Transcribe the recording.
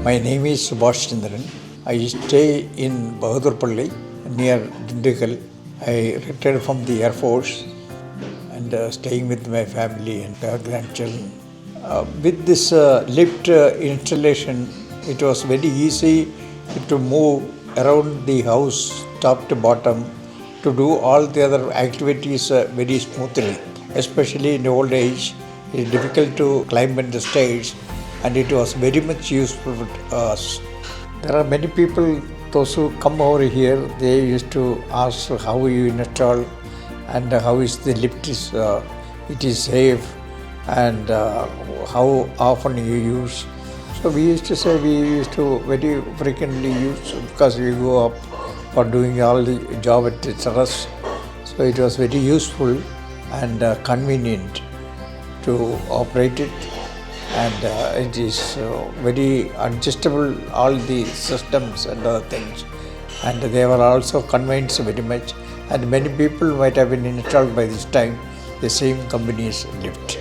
My name is Subhash Chandran. I stay in Bahadurpalli near Dindigul. I retired from the Air Force and staying with my family and grandchildren. With this lift installation, it was very easy to move around the house top to bottom to do all the other activities very smoothly. Especially in the old age, it is difficult to climb in the stairs and it was very much useful for us. There are many people, those who come over here, they used to ask how you install and how is the lift it is safe and how often you use. So we used to say we used to very frequently use because we go up for doing all the job at the terrace. So it was very useful and convenient to operate it, and it is very adjustable, all the systems and other things, and they were also convinced very much, and many people might have been installed by this time the same company's lift.